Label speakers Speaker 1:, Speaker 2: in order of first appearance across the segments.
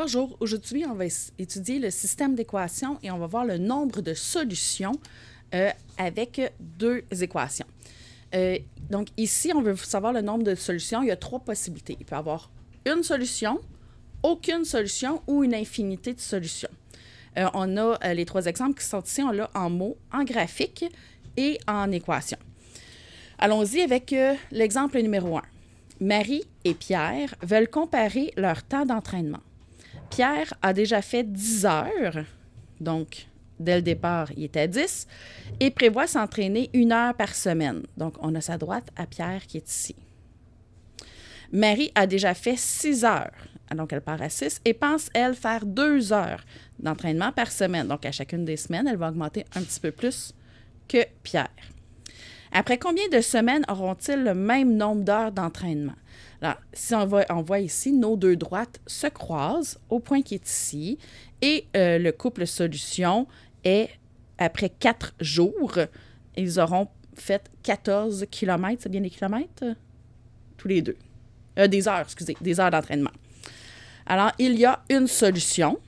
Speaker 1: Bonjour, aujourd'hui on va étudier le système d'équations et on va voir le nombre de solutions avec deux équations. Donc ici, on veut savoir le nombre de solutions. Il y a trois possibilités. Il peut y avoir une solution, aucune solution ou une infinité de solutions. On a les trois exemples qui sont ici. On l'a en mots, en graphique et en équation. Allons-y avec l'exemple numéro 1. Marie et Pierre veulent comparer leur temps d'entraînement. Pierre a déjà fait 10 heures, donc dès le départ, il était à 10, et prévoit s'entraîner 1 heure par semaine. Donc, on a sa droite à Pierre qui est ici. Marie a déjà fait 6 heures, donc elle part à 6, et pense, elle, faire 2 heures d'entraînement par semaine. Donc, à chacune des semaines, elle va augmenter un petit peu plus que Pierre. Après combien de semaines auront-ils le même nombre d'heures d'entraînement? Alors, si on voit ici, nos deux droites se croisent au point qui est ici et le couple solution est, après 4 jours, ils auront fait 14 km. C'est bien des kilomètres? Tous les deux. Des heures, excusez, des heures d'entraînement. Alors, il y a une solution.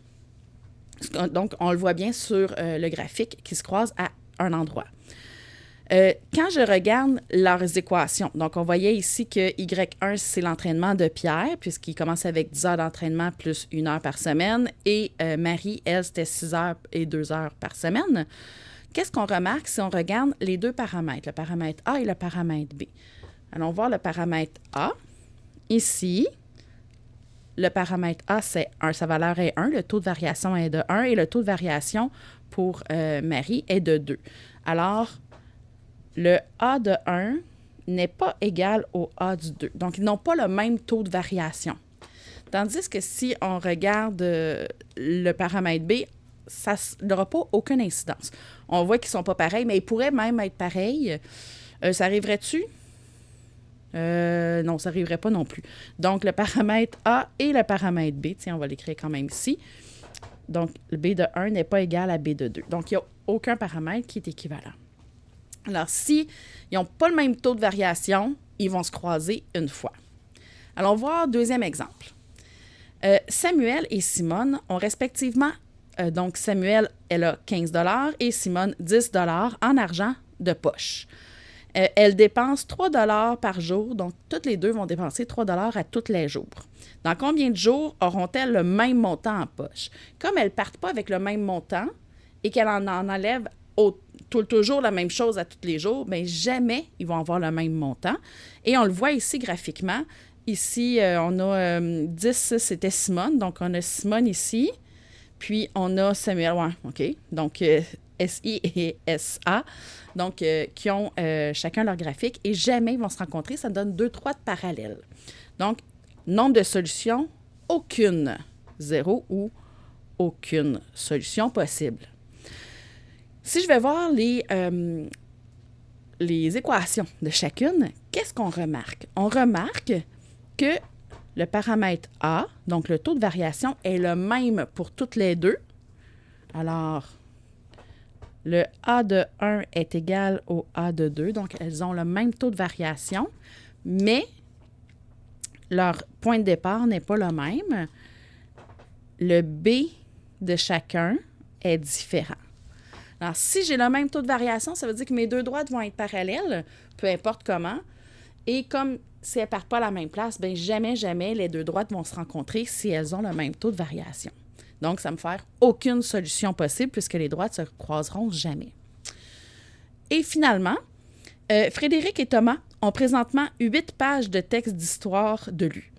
Speaker 1: Donc, on le voit bien sur le graphique qui se croise à un endroit. Quand je regarde leurs équations, donc on voyait ici que Y1, c'est l'entraînement de Pierre, puisqu'il commence avec 10 heures d'entraînement plus 1 heure par semaine, et Marie, elle, c'était 6 heures et 2 heures par semaine. Qu'est-ce qu'on remarque si on regarde les deux paramètres, le paramètre A et le paramètre B? Allons voir le paramètre A. Ici, le paramètre A, c'est 1, sa valeur est 1, le taux de variation est de 1, et le taux de variation pour Marie est de 2. Alors, le A de 1 n'est pas égal au A du 2. Donc, ils n'ont pas le même taux de variation. Tandis que si on regarde le paramètre B, ça n'aura pas aucune incidence. On voit qu'ils ne sont pas pareils, mais ils pourraient même être pareils. Ça arriverait-tu? Non, ça n'arriverait pas non plus. Donc, le paramètre A et le paramètre B, tiens, on va l'écrire quand même ici. Donc, le B de 1 n'est pas égal à B de 2. Donc, il n'y a aucun paramètre qui est équivalent. Alors, s'ils n'ont pas le même taux de variation, ils vont se croiser une fois. Allons voir deuxième exemple. Samuel et Simone ont respectivement, donc Samuel, elle a 15 $ et Simone 10 $ en argent de poche. Elles dépensent 3 $ par jour, donc toutes les deux vont dépenser 3 $ à tous les jours. Dans combien de jours auront-elles le même montant en poche? Comme elles ne partent pas avec le même montant et qu'elles en enlèvent toujours la même chose à tous les jours, bien jamais ils vont avoir le même montant. Et on le voit ici graphiquement. Ici, on a 10, c'était Simone. Donc, on a Simone ici. Puis, on a Samuel. Ouais, OK. Donc, SI et SA. Donc, qui ont chacun leur graphique. Et jamais ils vont se rencontrer. Ça donne 2 droites parallèles. Donc, nombre de solutions, aucune. 0 ou aucune solution possible. Si je vais voir les équations de chacune, qu'est-ce qu'on remarque? On remarque que le paramètre A, donc le taux de variation, est le même pour toutes les deux. Alors, le A de 1 est égal au A de 2, donc elles ont le même taux de variation, mais leur point de départ n'est pas le même. Le B de chacun est différent. Alors, si j'ai le même taux de variation, ça veut dire que mes deux droites vont être parallèles, peu importe comment. Et comme si elles ne partent pas à la même place, bien jamais les deux droites vont se rencontrer si elles ont le même taux de variation. Donc, ça me fait aucune solution possible puisque les droites se croiseront jamais. Et finalement, Frédéric et Thomas ont présentement 8 pages de texte d'histoire de lu.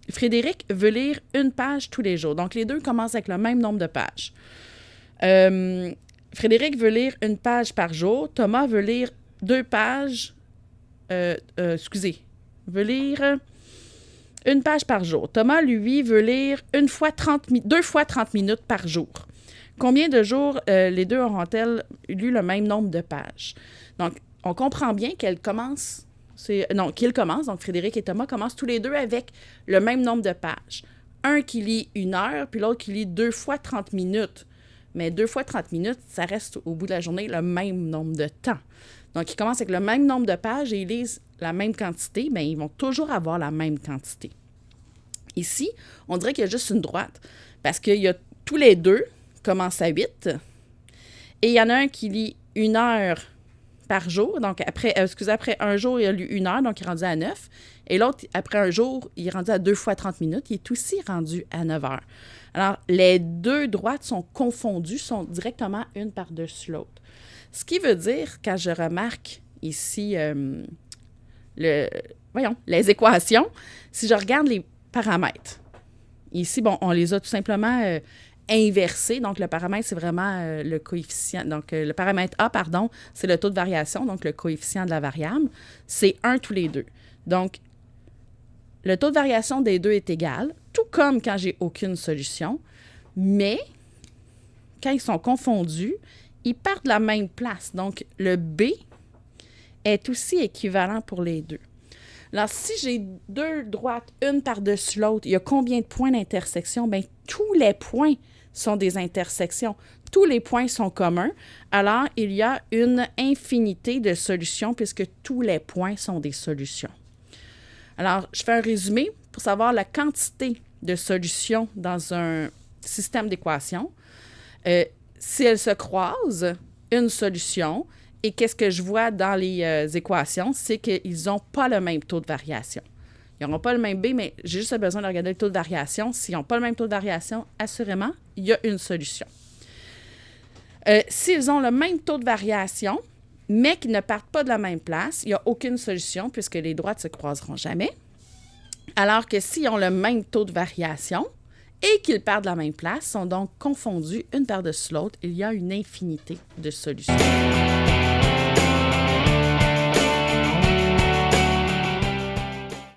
Speaker 1: Frédéric veut lire 1 page tous les jours. Donc, les deux commencent avec le même nombre de pages. Frédéric veut lire 1 page par jour. Thomas veut lire 2 pages. Veut lire 1 page par jour. Thomas, lui, veut lire 2 fois 30 minutes par jour. Combien de jours les deux auront-elles lu le même nombre de pages? Donc, on comprend bien qu'ils commencent. Donc Frédéric et Thomas commencent tous les deux avec le même nombre de pages. Un qui lit 1 heure, puis l'autre qui lit 2 fois 30 minutes. Mais 2 fois 30 minutes, ça reste au bout de la journée le même nombre de temps. Donc, ils commencent avec le même nombre de pages et ils lisent la même quantité, bien, ils vont toujours avoir la même quantité. Ici, on dirait qu'il y a juste une droite parce qu'il y a tous les deux commencent à 8 et il y en a un qui lit 1 heure par jour. Donc, après un jour, il a lu 1 heure, donc il est rendu à 9. Et l'autre, après un jour, il est rendu à 2 fois 30 minutes. Il est aussi rendu à 9 heures. Alors, les deux droites sont confondues, sont directement une par-dessus l'autre. Ce qui veut dire, quand je remarque ici les équations, si je regarde les paramètres, ici, bon, on les a tout simplement inversés. Donc, le paramètre, c'est vraiment le coefficient. Donc, le paramètre A, pardon, c'est le taux de variation, donc le coefficient de la variable. C'est 1 tous les deux. Donc, le taux de variation des deux est égal, tout comme quand j'ai aucune solution, mais quand ils sont confondus, ils partent de la même place. Donc, le B est aussi équivalent pour les deux. Alors, si j'ai deux droites, une par-dessus l'autre, il y a combien de points d'intersection? Bien, tous les points sont des intersections. Tous les points sont communs. Alors, il y a une infinité de solutions puisque tous les points sont des solutions. Alors, je fais un résumé pour savoir la quantité de solutions dans un système d'équations. Si elles se croisent, une solution. Et qu'est-ce que je vois dans les équations? C'est qu'ils n'ont pas le même taux de variation. Ils n'auront pas le même B, mais j'ai juste besoin de regarder le taux de variation. S'ils n'ont pas le même taux de variation, assurément, il y a une solution. S'ils ont le même taux de variation, mais qu'ils ne partent pas de la même place, il n'y a aucune solution puisque les droites ne se croiseront jamais. Alors que s'ils ont le même taux de variation et qu'ils partent de la même place, sont donc confondus une par-dessus l'autre, il y a une infinité de solutions.